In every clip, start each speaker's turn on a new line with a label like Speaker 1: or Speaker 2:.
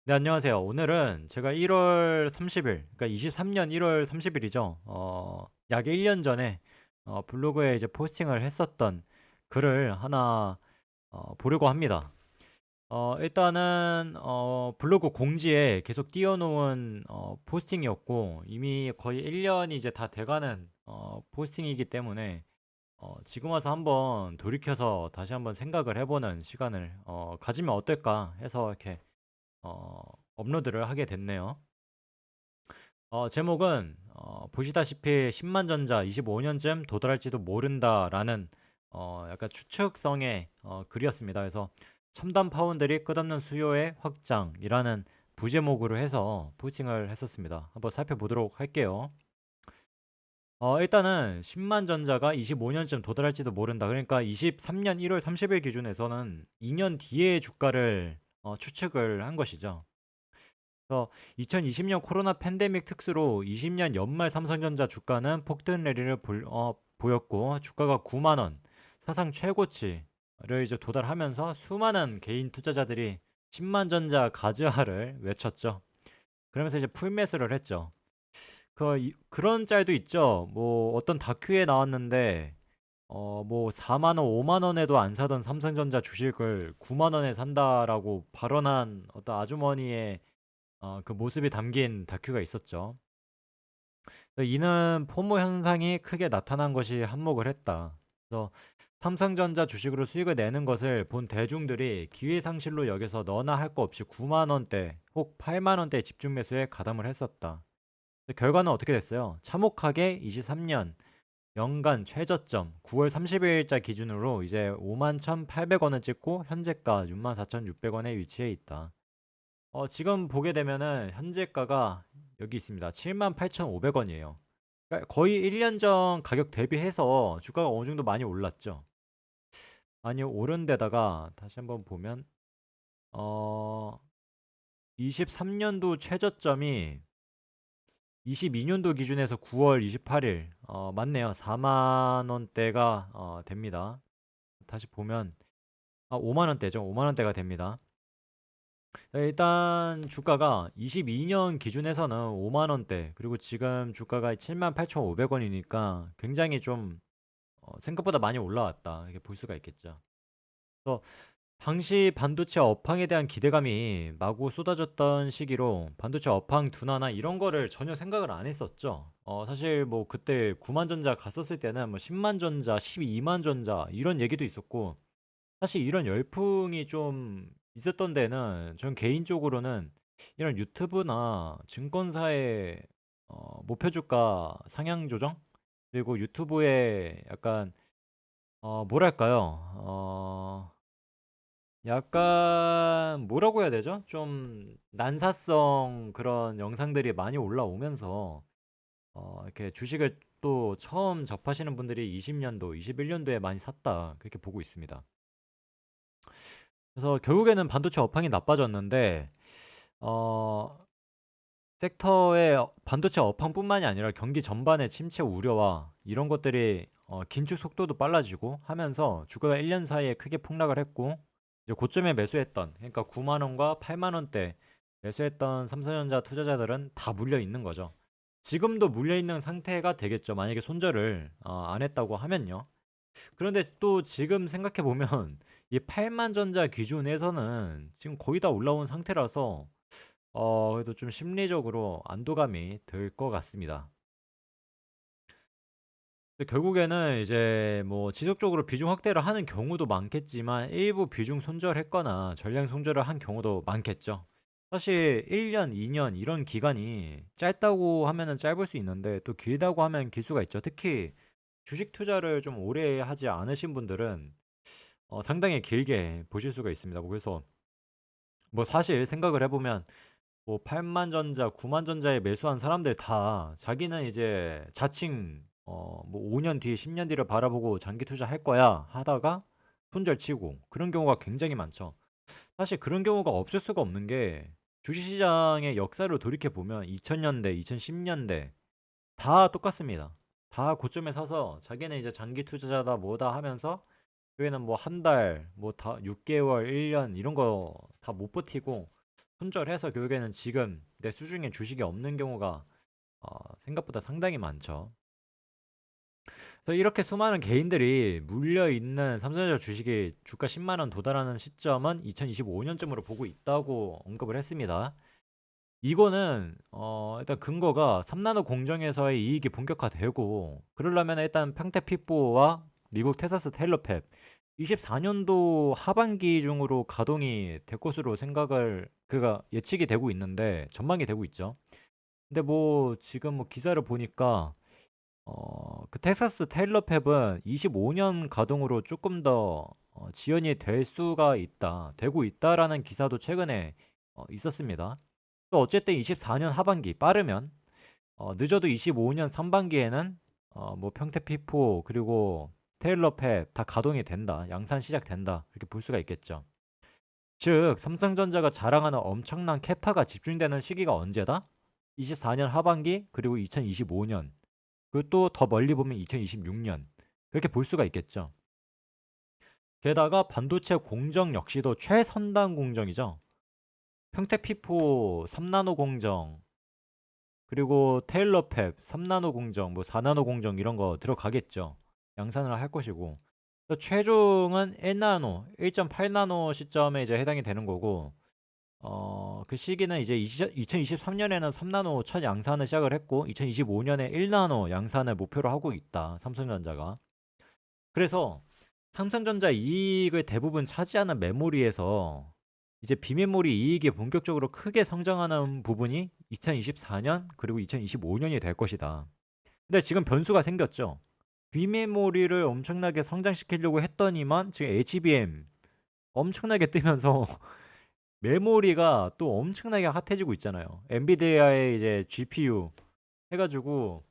Speaker 1: 네, 안녕하세요. 오늘은 제가 1월 30일, 그러니까 23년 1월 30일이죠. 약 1년 전에 블로그에 이제 포스팅을 했었던 글을 하나 보려고 합니다. 일단은 블로그 공지에 계속 띄워놓은 포스팅이었고 이미 거의 1년이 이제 다 돼가는 포스팅이기 때문에 지금 와서 한번 돌이켜서 다시 한번 생각을 해보는 시간을 가지면 어떨까 해서 이렇게 어, 업로드를 하게 됐네요. 제목은 보시다시피 10만 전자 25년쯤 도달할지도 모른다라는 약간 추측성의 글이었습니다. 그래서 첨단 파운드리 끝없는 수요의 확장이라는 부제목으로 해서 포스팅을 했었습니다. 한번 살펴보도록 할게요. 일단은 10만 전자가 25년쯤 도달할지도 모른다. 그러니까 23년 1월 30일 기준에서는 2년 뒤의 주가를 추측을 한 것이죠. 그래서 2020년 코로나 팬데믹 특수로 20년 연말 삼성전자 주가는 폭등 랠리를 보였고 주가가 9만 원 사상 최고치를 이제 도달하면서 수많은 개인 투자자들이 10만 전자 가즈하를 외쳤죠. 그러면서 이제 풀매수를 했죠. 그런 짤도 있죠. 뭐 어떤 다큐에 나왔는데 뭐 4만 원, 5만 원에도 안 사던 삼성전자 주식을 9만 원에 산다라고 발언한 어떤 아주머니의 그 모습이 담긴 다큐가 있었죠. 이는 포모 현상이 크게 나타난 것이 한몫을 했다. 그래서 삼성전자 주식으로 수익을 내는 것을 본 대중들이 기회상실로 여겨서 너나 할 거 없이 9만 원대 혹 8만 원대 집중 매수에 가담을 했었다. 결과는 어떻게 됐어요? 참혹하게 23년 연간 최저점 9월 30일자 기준으로 이제 5만 1,800원을 찍고 현재가 6만 4,600원에 위치해 있다. 지금 보게 되면은 현재가가 여기 있습니다. 78,500원이에요. 그러니까 거의 1년 전 가격 대비해서 주가가 어느 정도 많이 올랐죠. 많이 오른 데다가 다시 한번 보면 어 23년도 최저점이 22년도 기준에서 9월 28일 맞네요. 4만 원대가 됩니다. 다시 보면 5만 원대죠. 5만 원대가 됩니다. 네, 일단 주가가 22년 기준에서는 5만 원대 그리고 지금 주가가 78,500원이니까 굉장히 좀 생각보다 많이 올라왔다 이렇게 볼 수가 있겠죠. 그래서 당시 반도체 업황에 대한 기대감이 마구 쏟아졌던 시기로 반도체 업황 둔화나 이런 거를 전혀 생각을 안 했었죠. 사실 뭐 그때 9만 전자 갔었을 때는 뭐 10만 전자, 12만 전자 이런 얘기도 있었고 사실 이런 열풍이 좀 있었던 데는 전 개인적으로는 이런 유튜브나 증권사의 목표 주가 상향 조정 그리고 유튜브에 약간 뭐랄까요? 약간 뭐라고 해야 되죠? 좀 난사성 그런 영상들이 많이 올라오면서 이렇게 주식을 또 처음 접하시는 분들이 20년도, 21년도에 많이 샀다 그렇게 보고 있습니다. 그래서 결국에는 반도체 업황이 나빠졌는데 어 섹터의 반도체 업황뿐만이 아니라 경기 전반의 침체 우려와 이런 것들이 긴축 속도도 빨라지고 하면서 주가가 1년 사이에 크게 폭락을 했고 이제 고점에 매수했던 그러니까 9만 원과 8만 원대 매수했던 삼성전자 투자자들은 다 물려 있는 거죠. 지금도 물려 있는 상태가 되겠죠. 만약에 손절을 안 했다고 하면요. 그런데 또 지금 생각해 보면 이 8만 전자 기준에서는 지금 거의 다 올라온 상태라서 그래도 좀 심리적으로 안도감이 들 것 같습니다. 근데 결국에는 이제 뭐 지속적으로 비중 확대를 하는 경우도 많겠지만 일부 비중 손절했거나 전량 손절을 한 경우도 많겠죠. 사실 1년, 2년 이런 기간이 짧다고 하면은 짧을 수 있는데 또 길다고 하면 길 수가 있죠. 특히 주식 투자를 좀 오래 하지 않으신 분들은 상당히 길게 보실 수가 있습니다. 뭐 그래서 뭐 사실 생각을 해보면 뭐 8만 전자, 9만 전자에 매수한 사람들 다 자기는 이제 자칭 뭐 5년 뒤, 10년 뒤를 바라보고 장기 투자할 거야 하다가 손절치고 그런 경우가 굉장히 많죠. 사실 그런 경우가 없을 수가 없는 게 주식시장의 역사를 돌이켜 보면 2000년대, 2010년대 다 똑같습니다. 다 고점에 사서 자기는 이제 장기 투자자다 뭐다 하면서 여기는 뭐 한 달, 뭐 다 6개월, 1년 이런 거 다 못 버티고 손절해서 결국에는 지금 내 수중에 주식이 없는 경우가 생각보다 상당히 많죠. 그래서 이렇게 수많은 개인들이 물려 있는 삼성전자 주식이 주가 10만 원 도달하는 시점은 2025년쯤으로 보고 있다고 언급을 했습니다. 이거는 일단 근거가 3나노 공정에서의 이익이 본격화되고, 그러려면 일단 평택 핏보와 미국 테사스 테일러팹 24년도 하반기 중으로 가동이 될 것으로 생각을 그가 예측이 되고 있는데, 전망이 되고 있죠. 근데 뭐 지금 뭐 기사를 보니까 그 텍사스 테일러팹은 25년 가동으로 조금 더 지연이 될 수가 있다, 되고 있다라는 기사도 최근에 있었습니다. 또 어쨌든 24년 하반기 빠르면 늦어도 25년 상반기에는 뭐 평택 P4 그리고 테일러팹 다 가동이 된다, 양산 시작된다, 이렇게 볼 수가 있겠죠. 즉 삼성전자가 자랑하는 엄청난 캐파가 집중되는 시기가 언제다? 24년 하반기 그리고 2025년, 그리고 또 더 멀리 보면 2026년, 그렇게 볼 수가 있겠죠. 게다가 반도체 공정 역시도 최선단 공정이죠. 평택 P4 3나노 공정, 그리고 테일러팹 3나노 공정, 뭐 4나노 공정 이런 거 들어가겠죠. 양산을 할 것이고. 최종은 1나노, 1.8나노 시점에 이제 해당이 되는 거고, 그 시기는 이제 2023년에는 3나노 첫 양산을 시작을 했고, 2025년에 1나노 양산을 목표로 하고 있다, 삼성전자가. 그래서 삼성전자 이익을 대부분 차지하는 메모리에서 이제 비메모리 이익이 본격적으로 크게 성장하는 부분이 2024년 그리고 2025년이 될 것이다. 근데 지금 변수가 생겼죠. 비메모리를 엄청나게 성장시키려고 했더니만 지금 HBM 엄청나게 뜨면서 메모리가 또 엄청나게 핫해지고 있잖아요. 엔비디아의 이제 GPU 해가지고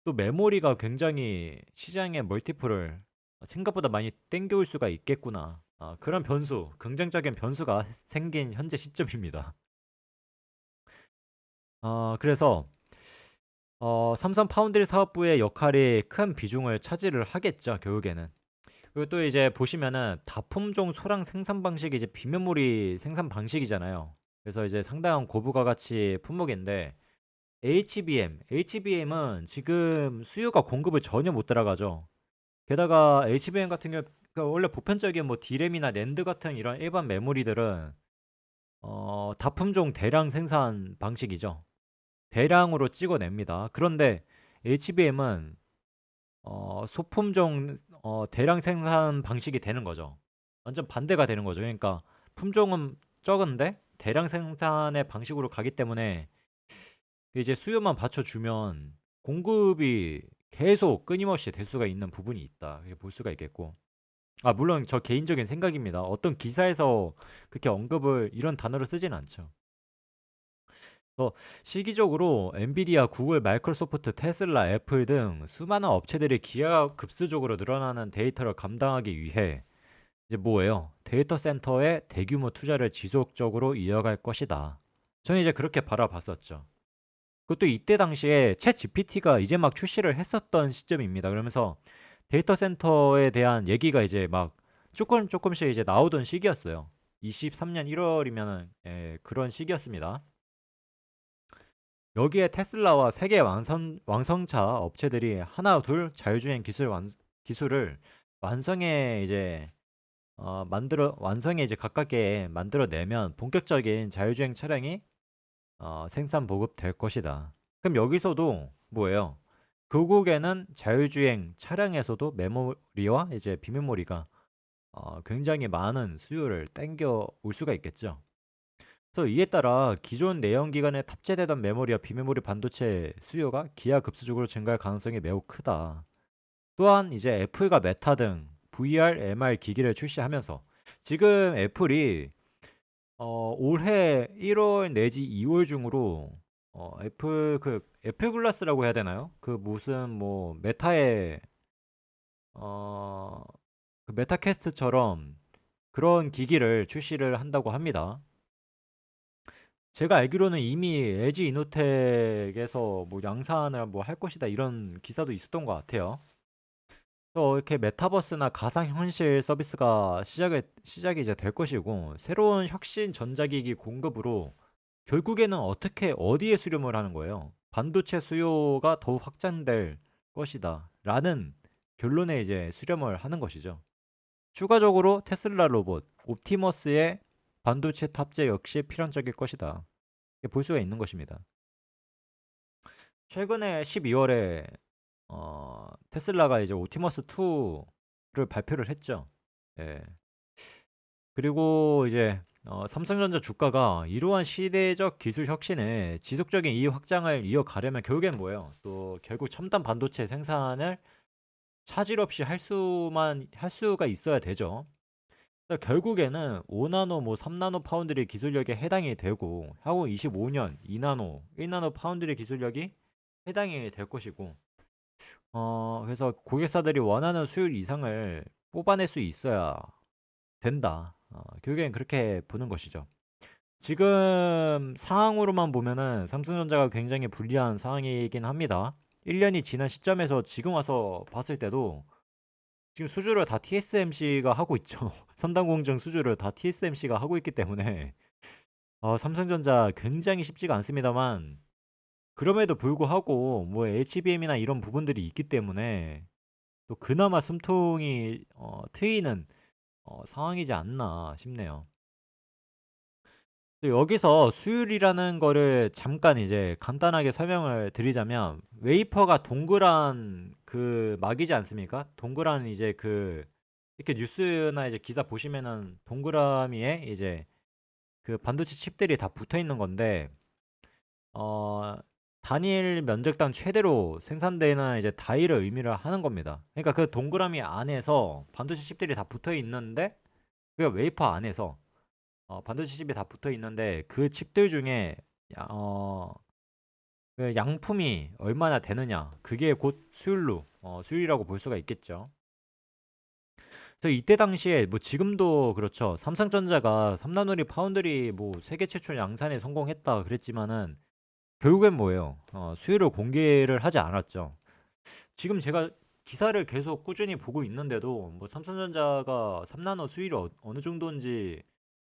Speaker 1: 또 메모리가 굉장히 시장의 멀티플을 생각보다 많이 땡겨올 수가 있겠구나. 그런 변수, 긍정적인 변수가 생긴 현재 시점입니다. 그래서 삼성 파운드리 사업부의 역할이 큰 비중을 차지를 하겠죠, 결국에는. 그리고 또 이제 보시면은 다품종 소량 생산 방식이 이제 비메모리 생산 방식이잖아요. 그래서 이제 상당한 고부가 가치 품목인데, HBM은 지금 수요가 공급을 전혀 못 따라가죠. 게다가 HBM 같은 경우, 그러니까 원래 보편적인 뭐 D램이나 낸드 같은 이런 일반 메모리들은 다품종 대량 생산 방식이죠. 대량으로 찍어냅니다. 그런데 HBM은 소품종 대량 생산 방식이 되는 거죠. 완전 반대가 되는 거죠. 그러니까 품종은 적은데 대량 생산의 방식으로 가기 때문에 이제 수요만 받쳐주면 공급이 계속 끊임없이 될 수가 있는 부분이 있다, 이렇게 볼 수가 있겠고. 물론 저 개인적인 생각입니다. 어떤 기사에서 그렇게 언급을 이런 단어를 쓰진 않죠. 시기적으로 엔비디아, 구글, 마이크로소프트, 테슬라, 애플 등 수많은 업체들이 기하급수적으로 늘어나는 데이터를 감당하기 위해 이제 뭐예요? 데이터 센터에 대규모 투자를 지속적으로 이어갈 것이다. 저는 이제 그렇게 바라봤었죠. 그것도 이때 당시에 챗 GPT가 이제 막 출시를 했었던 시점입니다. 그러면서 데이터 센터에 대한 얘기가 이제 막 조금씩 이제 나오던 시기였어요. 23년 1월이면은 그런 시기였습니다. 여기에 테슬라와 세계 왕성차 업체들이 하나 둘 자율주행 기술을 완성해 이제 완성해 이제 가깝게 만들어내면 본격적인 자율주행 차량이 생산 보급될 것이다. 그럼 여기서도 뭐예요? 결국에는 자율주행 차량에서도 메모리와 이제 비메모리가 굉장히 많은 수요를 땡겨 올 수가 있겠죠. 그래서 이에 따라 기존 내연기관에 탑재되던 메모리와 비메모리 반도체 수요가 기하급수적으로 증가할 가능성이 매우 크다. 또한 이제 애플과 메타 등 VR, MR 기기를 출시하면서 지금 애플이 올해 1월 내지 2월 중으로 애플 글라스라고 해야 되나요? 그 무슨 뭐 메타의 어, 그 메타캐스트처럼 그런 기기를 출시를 한다고 합니다. 제가 알기로는 이미 LG 이노텍에서 뭐 양산을 뭐 할 것이다, 이런 기사도 있었던 것 같아요. 또 이렇게 메타버스나 가상현실 서비스가 시작이 이제 될 것이고, 새로운 혁신 전자기기 공급으로 결국에는 어떻게 어디에 수렴을 하는 거예요? 반도체 수요가 더욱 확장될 것이다 라는 결론에 이제 수렴을 하는 것이죠. 추가적으로 테슬라 로봇 옵티머스의 반도체 탑재 역시 필연적일 것이다, 이렇게 볼 수가 있는 것입니다. 최근에 12월에 테슬라가 이제 옵티머스 2를 발표를 했죠. 예. 그리고 이제 삼성전자 주가가 이러한 시대적 기술 혁신에 지속적인 이익 확장을 이어가려면 결국엔 뭐예요? 또 결국 첨단 반도체 생산을 차질 없이 할 수가 있어야 되죠. 그래서 결국에는 5나노, 뭐 3나노 파운드리 기술력에 해당이 되고, 향후 25년 2나노, 1나노 파운드리 기술력이 해당이 될 것이고, 그래서 고객사들이 원하는 수율 이상을 뽑아낼 수 있어야 된다. 결국엔 그렇게 보는 것이죠. 지금 상황으로만 보면은 삼성전자가 굉장히 불리한 상황이긴 합니다. 1년이 지난 시점에서 지금 와서 봤을 때도 지금 수주를 다 TSMC가 하고 있죠. 선단 공정 수주를 다 TSMC가 하고 있기 때문에 삼성전자 굉장히 쉽지가 않습니다만, 그럼에도 불구하고 뭐 HBM이나 이런 부분들이 있기 때문에 또 그나마 숨통이 트이는 상황이지 않나 싶네요. 또 여기서 수율이라는 거를 잠깐 이제 간단하게 설명을 드리자면, 웨이퍼가 동그란 그 막이지 않습니까? 동그란 이제 그 이렇게 뉴스나 이제 기사 보시면은 동그라미에 이제 그 반도체 칩들이 다 붙어 있는 건데, 어 단일 면적당 최대로 생산되는 이제 다이를 의미를 하는 겁니다. 그러니까 그 동그라미 안에서 반도체 칩들이 다 붙어 있는데, 그러니까 웨이퍼 안에서 반도체 칩이 다 붙어 있는데, 그 칩들 중에 야- 어, 그 양품이 얼마나 되느냐, 그게 곧 수율이라고 볼 수가 있겠죠. 그래서 이때 당시에 뭐 지금도 그렇죠. 삼성전자가 3나노리 파운드리 뭐 세계 최초 양산에 성공했다 그랬지만은 결국엔 뭐예요? 수율을 공개를 하지 않았죠. 지금 제가 기사를 계속 꾸준히 보고 있는데도 뭐 삼성전자가 3나노 수율이 어느 정도인지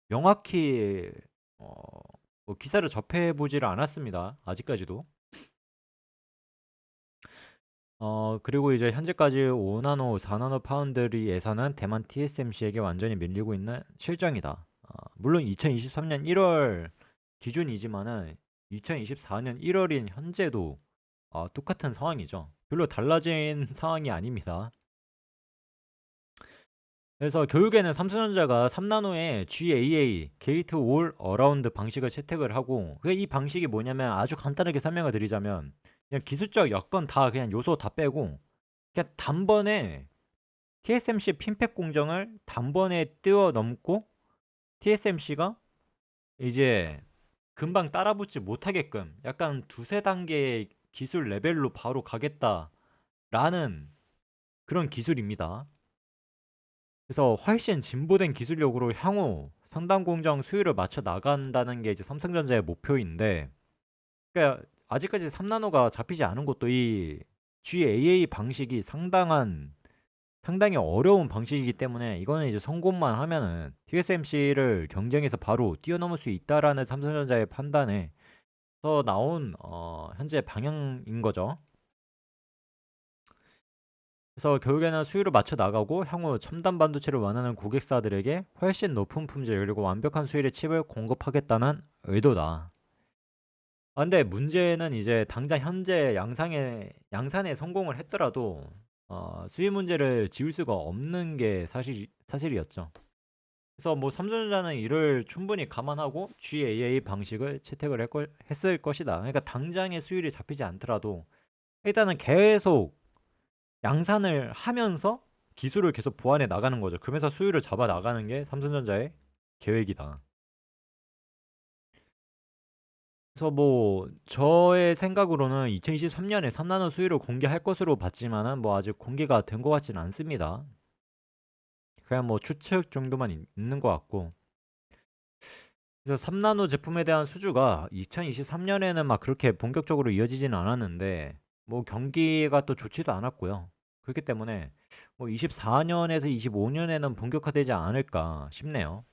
Speaker 1: 명확히 어, 뭐 기사를 접해 보지를 않았습니다. 아직까지도. 그리고 이제 현재까지 5나노, 4나노 파운드리에서는 대만 TSMC에게 완전히 밀리고 있는 실정이다. 물론 2023년 1월 기준이지만은 2024년 1월인 현재도 똑같은 상황이죠. 별로 달라진 상황이 아닙니다. 그래서 결국에는 삼성전자가 3나노의 GAA 게이트 올 어라운드 방식을 채택을 하고, 이 방식이 뭐냐면 아주 간단하게 설명을 드리자면, 그냥 기술적 여건 다 그냥 요소 다 빼고 그냥 단번에 TSMC 핀팩 공정을 단번에 뛰어넘고, TSMC가 이제 금방 따라붙지 못하게끔 약간 두세 단계의 기술 레벨로 바로 가겠다라는 그런 기술입니다. 그래서 훨씬 진보된 기술력으로 향후 상단 공정 수율을 맞춰 나간다는 게 이제 삼성전자의 목표인데, 그러니까 아직까지 3나노가 잡히지 않은 것도 이 GAA 방식이 상당히 어려운 방식이기 때문에, 이거는 이제 성공만 하면은 TSMC를 경쟁에서 바로 뛰어넘을 수 있다라는 삼성전자의 판단에 서 나온 현재 방향인 거죠. 그래서 결국에는 수율을 맞춰 나가고 향후 첨단 반도체를 원하는 고객사들에게 훨씬 높은 품질 그리고 완벽한 수율의 칩을 공급하겠다는 의도다. 근데 문제는 이제 당장 현재 양산에 성공을 했더라도 수율 문제를 지울 수가 없는 게 사실이었죠. 그래서 뭐 삼성전자는 이를 충분히 감안하고 GAA 방식을 채택을 했을 것이다. 그러니까 당장의 수율이 잡히지 않더라도 일단은 계속 양산을 하면서 기술을 계속 보완해 나가는 거죠. 그러면서 수율을 잡아 나가는 게 삼성전자의 계획이다. 그래서 뭐 저의 생각으로는 2023년에 3나노 수율을 공개할 것으로 봤지만은 뭐 아직 공개가 된 것 같지는 않습니다. 그냥 뭐 추측 정도만 있는 것 같고. 그래서 3나노 제품에 대한 수주가 2023년에는 막 그렇게 본격적으로 이어지지는 않았는데, 뭐 경기가 또 좋지도 않았고요. 그렇기 때문에 뭐 24년에서 25년에는 본격화되지 않을까 싶네요.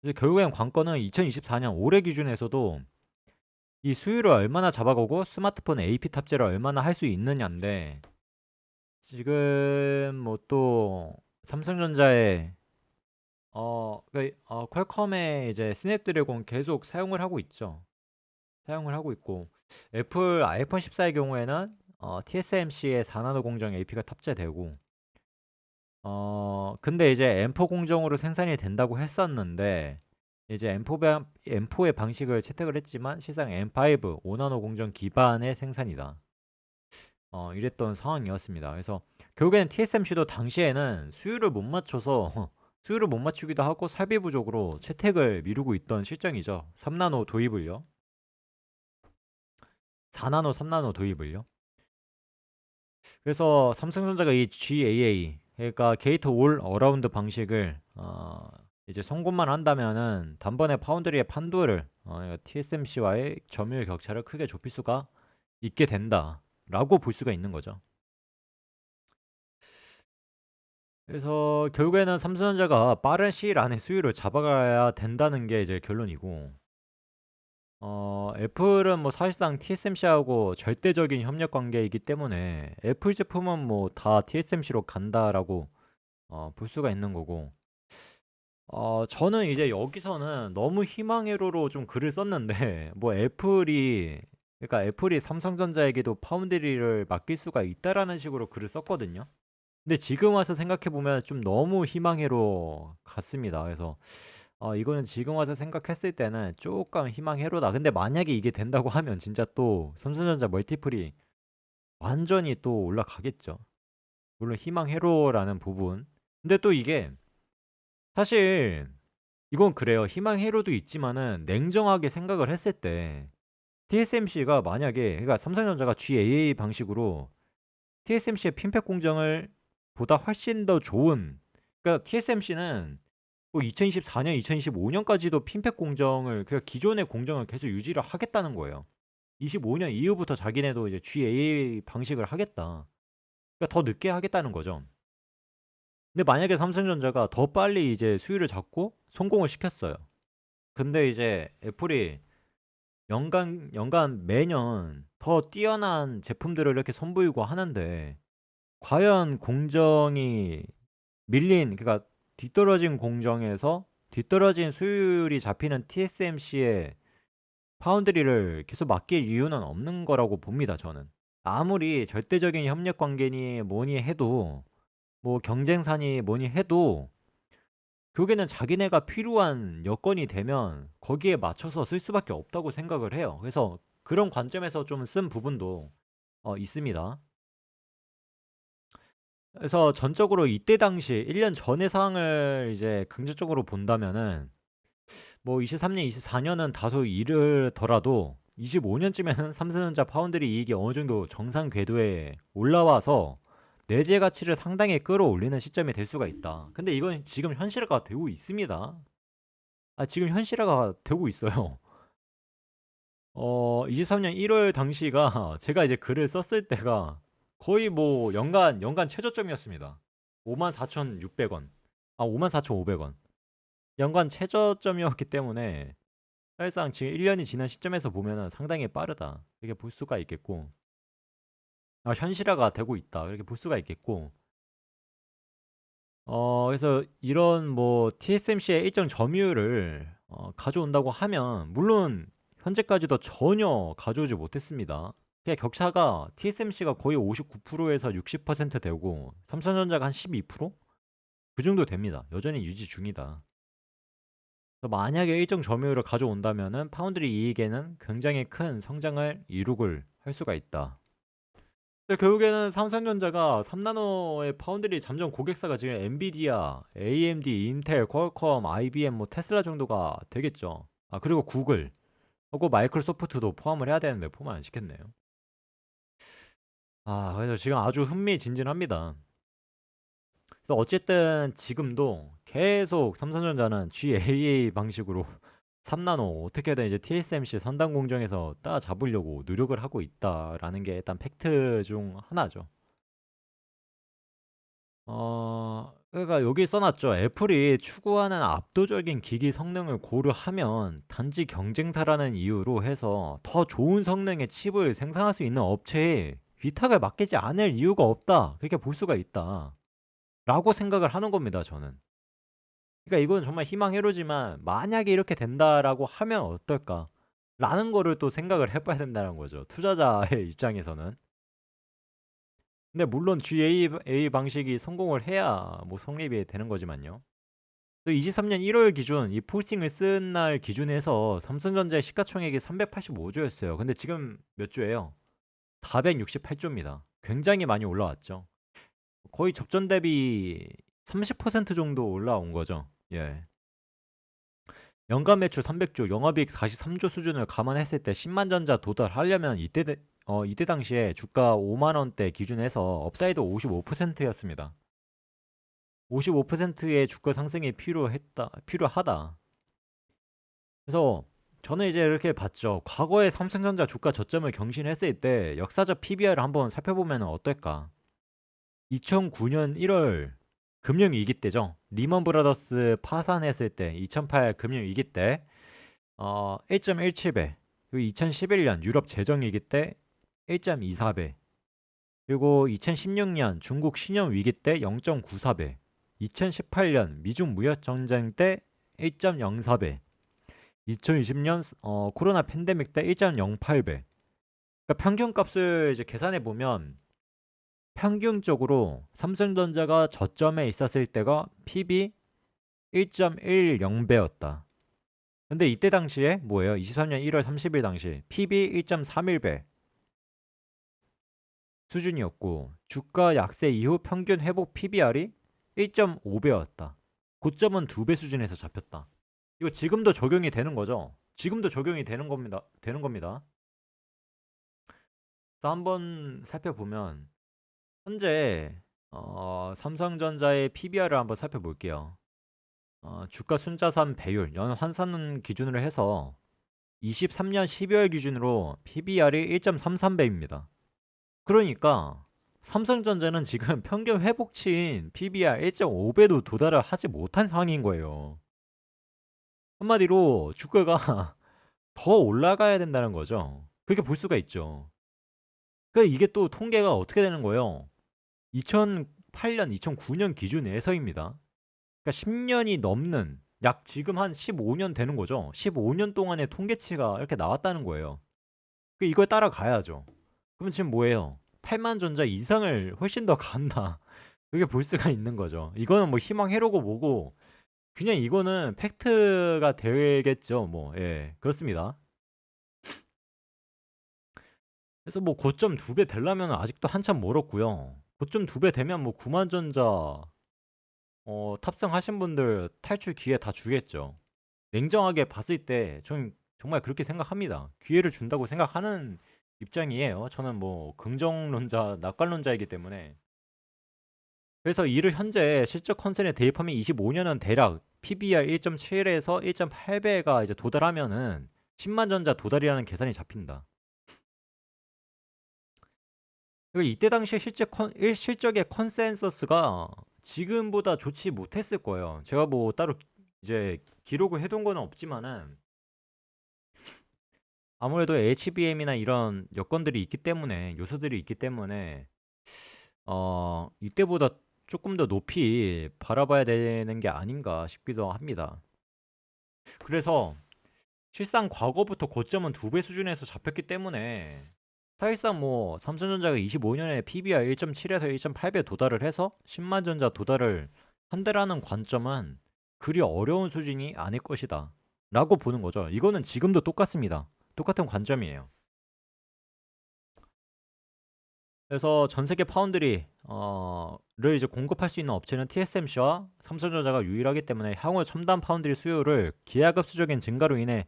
Speaker 1: 그래서 결국엔 관건은 2024년 올해 기준에서도 이 수율을 얼마나 잡아가고 스마트폰 AP 탑재를 얼마나 할 수 있느냐인데, 지금 뭐 또 삼성전자의 퀄컴의 이제 스냅드래곤 계속 사용을 하고 있죠. 사용을 하고 있고, 애플 아이폰 14의 경우에는 TSMC의 4나노 공정 AP가 탑재되고, 근데 이제 M4 공정으로 생산이 된다고 했었는데, 이제 M4의 방식을 채택을 했지만 실상 M5 5나노 공정 기반의 생산이다. 이랬던 상황이었습니다. 그래서 결국에는 TSMC도 당시에는 수율을 못 맞춰서 수율을 못 맞추기도 하고 설비 부족으로 채택을 미루고 있던 실정이죠. 3나노 도입을요. 4나노, 3나노 도입을요. 그래서 삼성전자가 이 GAA, 그러니까 게이트 올 어라운드 방식을 이제 성공만 한다면은 단번에 파운드리의 판도를 TSMC와의 점유율 격차를 크게 좁힐 수가 있게 된다라고 볼 수가 있는 거죠. 그래서 결국에는 삼성전자가 빠른 시일 안에 수율을 잡아가야 된다는 게 이제 결론이고, 애플은 뭐 사실상 TSMC하고 절대적인 협력 관계이기 때문에 애플 제품은 뭐 다 TSMC로 간다라고 볼 수가 있는 거고, 저는 이제 여기서는 너무 희망회로로 좀 글을 썼는데 뭐 그러니까 애플이 삼성전자에게도 파운드리를 맡길 수가 있다라는 식으로 글을 썼거든요. 근데 지금 와서 생각해 보면 좀 너무 희망회로 같습니다. 그래서 이거는 지금 와서 생각했을 때는 조금 희망회로다. 근데 만약에 이게 된다고 하면 진짜 또 삼성전자 멀티플이 완전히 또 올라가겠죠. 물론 희망회로라는 부분. 근데 또 이게 사실 이건 그래요. 희망회로도 있지만은 냉정하게 생각을 했을 때 TSMC가 만약에, 그러니까 삼성전자가 GAA 방식으로 TSMC의 핀팩 공정을 보다 훨씬 더 좋은, 그러니까 TSMC는 뭐 2024년, 2025년까지도 핀팩 공정을, 그러니까 기존의 공정을 계속 유지를 하겠다는 거예요. 25년 이후부터 자기네도 이제 GAA 방식을 하겠다. 그러니까 더 늦게 하겠다는 거죠. 근데 만약에 삼성전자가 더 빨리 이제 수율을 잡고 성공을 시켰어요. 근데 이제 애플이 연간 매년 더 뛰어난 제품들을 이렇게 선보이고 하는데, 과연 공정이 그러니까 뒤떨어진 공정에서 뒤떨어진 수율이 잡히는 TSMC의 파운드리를 계속 맡길 이유는 없는 거라고 봅니다, 저는. 아무리 절대적인 협력 관계니 뭐니 해도, 뭐 경쟁사니 뭐니 해도, 결국에는 자기네가 필요한 여건이 되면 거기에 맞춰서 쓸 수밖에 없다고 생각을 해요. 그래서 그런 관점에서 좀 쓴 부분도 있습니다. 그래서 전적으로 이때 당시 1년 전의 상황을 이제 긍정적으로 본다면은, 뭐 23년, 24년은 다소 이르더라도 25년쯤에는 삼성전자 파운드리 이익이 어느 정도 정상 궤도에 올라와서 내재 가치를 상당히 끌어올리는 시점이 될 수가 있다. 근데 이건 지금 현실화가 되고 있습니다. 지금 현실화가 되고 있어요. 23년 1월 당시가 제가 이제 글을 썼을 때가 거의 뭐 연간 최저점이었습니다. 54,600원. 54,500원. 연간 최저점이었기 때문에 사실상 지금 1년이 지난 시점에서 보면은 상당히 빠르다. 이렇게 볼 수가 있겠고, 현실화가 되고 있다. 이렇게 볼 수가 있겠고, 그래서 이런 뭐 TSMC의 일정 점유율을 가져온다고 하면, 물론 현재까지도 전혀 가져오지 못했습니다. 그냥 격차가 TSMC가 거의 59%에서 60% 되고 삼성전자가 한 12%? 그 정도 됩니다. 여전히 유지 중이다. 그래서 만약에 일정 점유율을 가져온다면은 파운드리 이익에는 굉장히 큰 성장을 이룩을 할 수가 있다. 근데 결국에는 삼성전자가 3나노의 파운드리 잠정 고객사가 지금 엔비디아, AMD, 인텔, 퀄컴, IBM, 뭐 테슬라 정도가 되겠죠. 그리고 구글 하고 마이크로소프트도 포함을 해야 되는데 포함 안 시켰네요. 그래서 지금 아주 흥미진진합니다. 그래서 어쨌든 지금도 계속 삼성전자는 GAA 방식으로 3나노 어떻게든 이제 TSMC 선단 공정에서 따잡으려고 노력을 하고 있다라는 게 일단 팩트 중 하나죠. 그러니까 여기 써놨죠. 애플이 추구하는 압도적인 기기 성능을 고려하면 단지 경쟁사라는 이유로 해서 더 좋은 성능의 칩을 생산할 수 있는 업체에 위탁을 맡기지 않을 이유가 없다. 그렇게 볼 수가 있다. 라고 생각을 하는 겁니다, 저는. 그러니까 이건 정말 희망회로지만 만약에 이렇게 된다라고 하면 어떨까? 라는 거를 또 생각을 해봐야 된다는 거죠. 투자자의 입장에서는. 근데 물론 GAA 방식이 성공을 해야 뭐 성립이 되는 거지만요. 23년 1월 기준 이 포스팅을 쓴 날 기준에서 삼성전자의 시가총액이 385조였어요. 근데 지금 몇 조예요? 468조입니다. 굉장히 많이 올라왔죠. 거의 접전 대비 30% 정도 올라온 거죠. 예. 연간 매출 300조, 영업이익 43조 수준을 감안했을 때 10만 전자 도달하려면 이때 당시에 주가 5만 원대 기준에서 업사이드 55%였습니다. 55%의 주가 상승이 필요하다. 그래서 저는 이제 이렇게 봤죠. 과거에 삼성전자 주가 저점을 경신했을 때 역사적 PBR을 한번 살펴보면 어떨까? 2009년 1월 금융위기 때죠. 리먼 브라더스 파산했을 때 2008 금융위기 때 1.17배. 그리고 2011년 유럽 재정위기 때 1.24배. 그리고 2016년 중국 신용위기 때 0.94배. 2018년 미중 무역전쟁 때 1.04배. 2020년 코로나 팬데믹 때 1.08배. 그러니까 평균값을 이제 계산해 보면 평균적으로 삼성전자가 저점에 있었을 때가 PB 1.10배였다. 근데 이때 당시에 뭐예요? 23년 1월 30일 당시 PB 1.31배 수준이었고 주가 약세 이후 평균 회복 PBR이 1.5배였다. 고점은 2배 수준에서 잡혔다. 이거 지금도 적용이 되는 거죠? 지금도 적용이 되는 겁니다. 또 한번 살펴보면 현재 삼성전자의 PBR을 한번 살펴볼게요. 주가 순자산 배율 연 환산 기준으로 해서 23년 12월 기준으로 PBR이 1.33배입니다. 그러니까 삼성전자는 지금 평균 회복치인 PBR 1.5배도 도달을 하지 못한 상황인 거예요. 한마디로 주가가 더 올라가야 된다는 거죠. 그렇게 볼 수가 있죠. 그러니까 이게 또 통계가 어떻게 되는 거예요? 2008년, 2009년 기준에서입니다. 그러니까 10년이 넘는 약 지금 한 15년 되는 거죠. 15년 동안의 통계치가 이렇게 나왔다는 거예요. 이걸 따라가야죠. 그럼 지금 뭐예요? 8만 전자 이상을 훨씬 더 간다. 그게 볼 수가 있는 거죠. 이거는 뭐 희망해로고 뭐고 그냥 이거는 팩트가 되겠죠. 뭐 예, 그렇습니다. 그래서 뭐 고점 2배 되려면 아직도 한참 멀었고요. 고점 2배 되면 뭐 9만 전자 탑승하신 분들 탈출 기회 다 주겠죠. 냉정하게 봤을 때 저는 정말 그렇게 생각합니다. 기회를 준다고 생각하는 입장이에요. 저는 뭐 긍정론자, 낙관론자이기 때문에. 그래서 이를 현재 실적 컨센에 대입하면 25년은 대략 PBR 1.7에서 1.8배가 이제 도달하면은 10만 전자 도달이라는 계산이 잡힌다. 그리고 이때 당시에 실적의 컨센서스가 지금보다 좋지 못했을 거예요. 제가 뭐 따로 이제 기록을 해둔 거는 없지만은 아무래도 HBM이나 이런 여건들이 있기 때문에 요소들이 있기 때문에 이때보다 조금 더 높이 바라봐야 되는 게 아닌가 싶기도 합니다. 그래서 실상 과거부터 고점은 2배 수준에서 잡혔기 때문에 사실상 뭐 삼성전자가 25년에 PBR 1.7에서 1.8배 도달을 해서 10만 전자 도달을 한다라는 관점은 그리 어려운 수준이 아닐 것이다 라고 보는 거죠. 이거는 지금도 똑같습니다. 똑같은 관점이에요. 그래서 전 세계 파운드리 를 이제 공급할 수 있는 업체는 TSMC와 삼성전자가 유일하기 때문에 향후 첨단 파운드리 수요를 기하급수적인 증가로 인해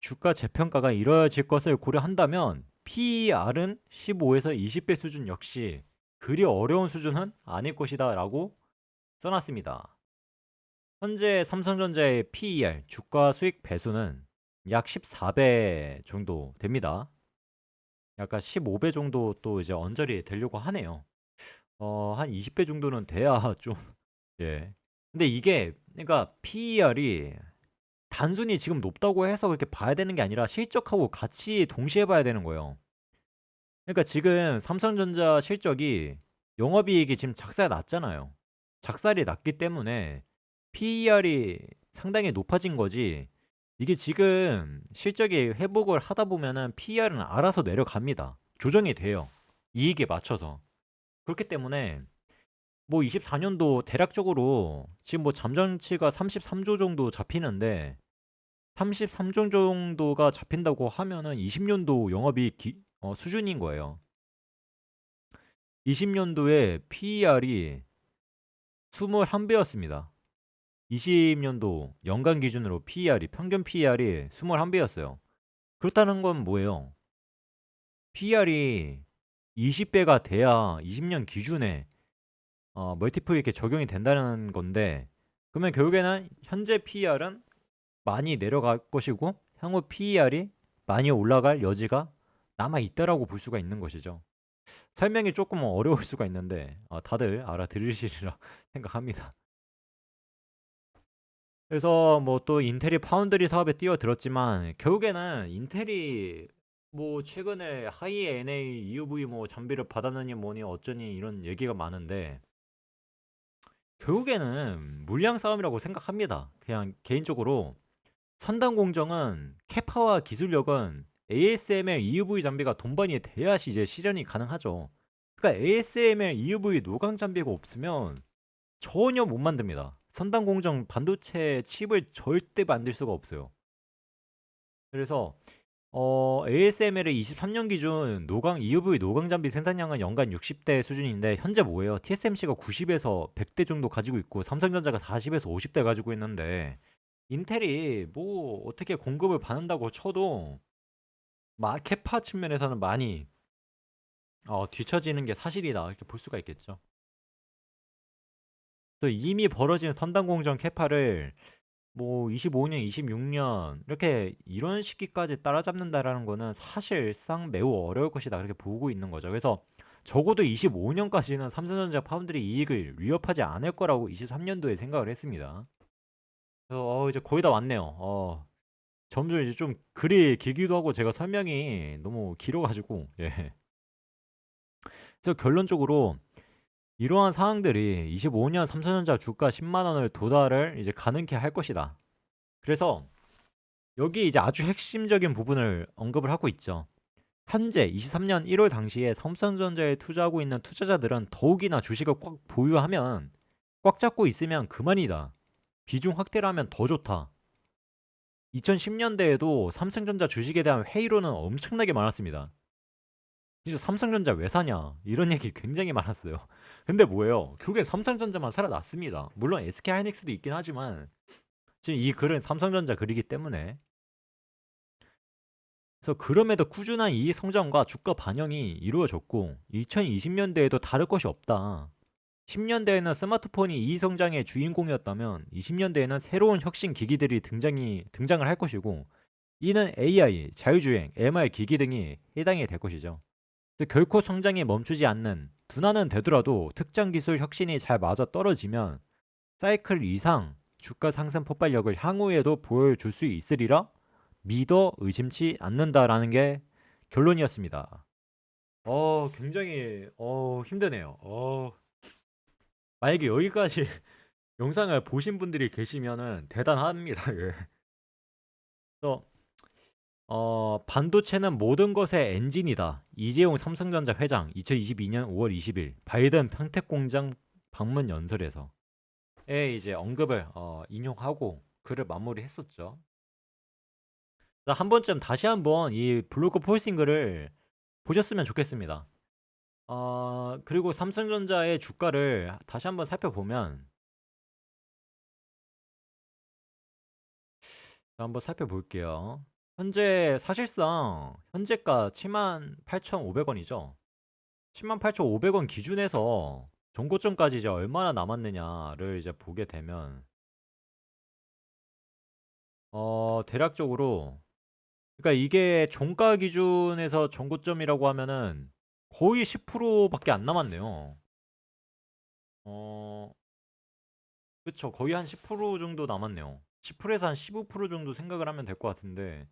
Speaker 1: 주가 재평가가 이뤄질 것을 고려한다면 PER은 15에서 20배 수준 역시 그리 어려운 수준은 아닐 것이다 라고 써놨습니다. 현재 삼성전자의 PER 주가 수익 배수는 약 14배 정도 됩니다. 약간 15배 정도 또 이제 언저리 되려고 하네요. 한 20배 정도는 돼야 좀 예. 근데 이게 그러니까 PER이 단순히 지금 높다고 해서 그렇게 봐야 되는 게 아니라 실적하고 같이 동시에 봐야 되는 거예요. 그러니까 지금 삼성전자 실적이 영업이익이 지금 작살이 났잖아요. 작살이 났기 때문에 PER이 상당히 높아진 거지. 이게 지금 실적이 회복을 하다 보면은 PER은 알아서 내려갑니다. 조정이 돼요. 이익에 맞춰서. 그렇기 때문에 뭐 24년도 대략적으로 지금 뭐 잠정치가 33조 정도 잡히는데 33조 정도가 잡힌다고 하면은 20년도 영업이익 수준인 거예요. 20년도에 PER이 21배였습니다. 20년도 연간 기준으로 PER이 평균 PER이 21배였어요. 그렇다는 건 뭐예요? PER이 20배가 돼야 20년 기준에 멀티플 이렇게 적용이 된다는 건데 그러면 결국에는 현재 PER은 많이 내려갈 것이고 향후 PER이 많이 올라갈 여지가 남아 있다라고 볼 수가 있는 것이죠. 설명이 조금 어려울 수가 있는데 다들 알아들으시리라 생각합니다. 그래서 뭐 또 인텔이 파운드리 사업에 뛰어들었지만 결국에는 인텔이 뭐 최근에 하이 NA EUV 뭐 장비를 받았느니 뭐니 어쩌니 이런 얘기가 많은데 결국에는 물량 싸움이라고 생각합니다. 그냥 개인적으로 선단 공정은 캐파와 기술력은 ASML EUV 장비가 동반이 돼야지 이제 실현이 가능하죠. 그러니까 ASML EUV 노광 장비가 없으면 전혀 못 만듭니다. 선단 공정 반도체 칩을 절대 만들 수가 없어요. 그래서 ASML의 23년 기준 노광 EUV 노광 장비 생산량은 연간 60대 수준인데 현재 뭐예요? TSMC가 90에서 100대 정도 가지고 있고 삼성전자가 40에서 50대 가지고 있는데 인텔이 뭐 어떻게 공급을 받는다고 쳐도 캐파 측면에서는 많이 뒤처지는 게 사실이다 이렇게 볼 수가 있겠죠. 또 이미 벌어진 선단 공정 캐파를 뭐 25년, 26년 이렇게 이런 시기까지 따라잡는다라는 거는 사실상 매우 어려울 것이다 그렇게 보고 있는 거죠. 그래서 적어도 25년까지는 삼성전자 파운드리 이익을 위협하지 않을 거라고 23년도에 생각을 했습니다. 그래서 이제 거의 다 왔네요. 점점 이제 좀 글이 길기도 하고 제가 설명이 너무 길어가지고 예. 그래서 결론적으로 이러한 사항들이 25년 삼성전자 주가 10만 원을 도달을 이제 가능케 할 것이다. 그래서 여기 이제 아주 핵심적인 부분을 언급을 하고 있죠. 현재 23년 1월 당시에 삼성전자에 투자하고 있는 투자자들은 더욱이나 주식을 꽉 보유하면 꽉 잡고 있으면 그만이다. 비중 확대를 하면 더 좋다. 2010년대에도 삼성전자 주식에 대한 회의론은 엄청나게 많았습니다. 진짜 삼성전자 왜 사냐 이런 얘기 굉장히 많았어요. 근데 뭐예요? 결국엔 삼성전자만 살아났습니다. 물론 SK하이닉스도 있긴 하지만 지금 이 글은 삼성전자 글이기 때문에 그래서 그럼에도 꾸준한 이익 성장과 주가 반영이 이루어졌고 2020년대에도 다를 것이 없다. 10년대에는 스마트폰이 이익 성장의 주인공이었다면 20년대에는 새로운 혁신 기기들이 등장을 할 것이고 이는 AI, 자율주행, MR 기기 등이 해당이 될 것이죠. 결코 성장이 멈추지 않는 둔화는 되더라도 특정 기술 혁신이 잘 맞아 떨어지면 사이클 이상 주가 상승 폭발력을 향후에도 보여줄 수 있으리라 믿어 의심치 않는다라는 게 결론이었습니다. 굉장히 힘드네요. 만약에 여기까지 영상을 보신 분들이 계시면은 대단합니다. 예. 그래서 반도체는 모든 것의 엔진이다. 이재용 삼성전자 회장 2022년 5월 20일 바이든 평택 공장 방문 연설에서 이제 언급을 인용하고 글을 마무리했었죠. 한 번쯤 다시 한번 이 블로그 포스팅 글을 보셨으면 좋겠습니다. 그리고 삼성전자의 주가를 다시 한번 살펴보면 한번 살펴볼게요. 현재 사실상 현재가 78,500원이죠. 78,500원 기준에서 전고점까지 이제 얼마나 남았느냐를 이제 보게 되면 대략적으로 그러니까 이게 종가 기준에서 전고점이라고 하면은 거의 10%밖에 안 남았네요. 어, 그쵸. 거의 한 10% 정도 남았네요. 10%에서 한 15% 정도 생각을 하면 될 것 같은데,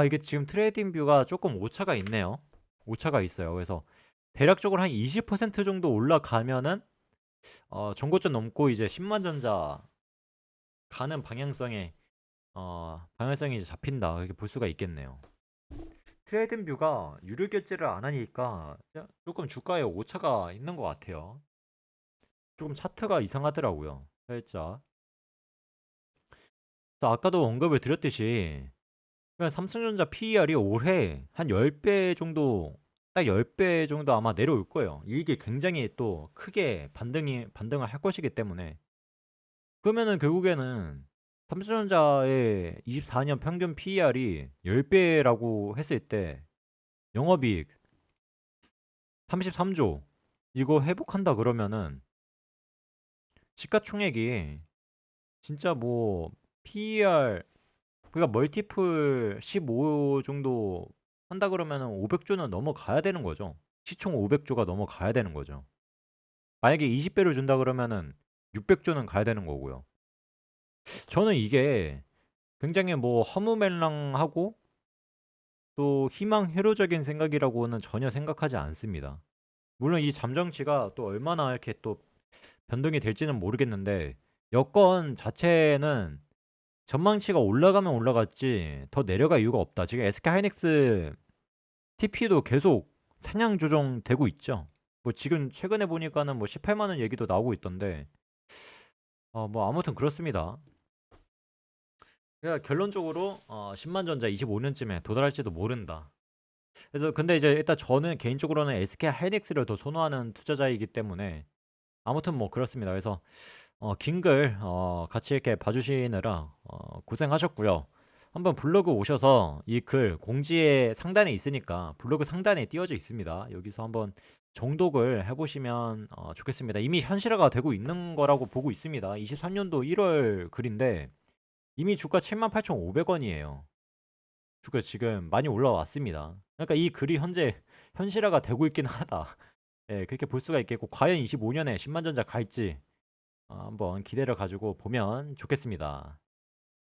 Speaker 1: 이게 지금 트레이딩 뷰가 조금 오차가 있네요. 오차가 있어요. 그래서 대략적으로 한 20% 정도 올라가면은, 전고점 넘고 이제 10만 전자 가는 방향성이 이제 잡힌다. 이렇게 볼 수가 있겠네요. 트레이딩 뷰가 유료 결제를 안 하니까 조금 주가에 오차가 있는 것 같아요. 조금 차트가 이상하더라고요. 살짝. 아까도 언급을 드렸듯이 그냥 삼성전자 PER이 올해 한 10배 정도 딱 10배 정도 아마 내려올 거예요. 이게 굉장히 또 크게 반등을 할 것이기 때문에 그러면은 결국에는 삼성전자의 24년 평균 PER이 10배라고 했을 때 영업이익 33조 이거 회복한다 그러면은 시가총액이 진짜 뭐 PER 그러니까 멀티플 15 정도 한다 그러면은 500조는 넘어가야 되는 거죠. 시총 500조가 넘어가야 되는 거죠. 만약에 20배로 준다 그러면은 600조는 가야 되는 거고요. 저는 이게 굉장히 뭐 허무맹랑하고 또 희망회로적인 생각이라고는 전혀 생각하지 않습니다. 물론 이 잠정치가 또 얼마나 이렇게 또 변동이 될지는 모르겠는데 여건 자체는 전망치가 올라가면 올라갔지 더 내려갈 이유가 없다. 지금 SK 하이닉스 TP도 계속 상향 조정되고 있죠. 뭐 지금 최근에 보니까는 뭐 18만 원 얘기도 나오고 있던데 뭐 아무튼 그렇습니다. 그러니까 결론적으로 10만 전자 25년쯤에 도달할지도 모른다. 그래서 근데 이제 일단 저는 개인적으로는 SK 하이닉스를 더 선호하는 투자자이기 때문에 아무튼 뭐 그렇습니다. 그래서 긴 글 같이 이렇게 봐주시느라 고생하셨고요. 한번 블로그 오셔서 이 글 공지에 상단에 있으니까 블로그 상단에 띄워져 있습니다. 여기서 한번 정독을 해보시면 좋겠습니다. 이미 현실화가 되고 있는 거라고 보고 있습니다. 23년도 1월 글인데 이미 주가 78,500원이에요. 주가 지금 많이 올라왔습니다. 그러니까 이 글이 현재 현실화가 되고 있긴 하다. 예, 그렇게 볼 수가 있겠고 과연 25년에 10만 전자 갈지 한번 기대를 가지고 보면 좋겠습니다.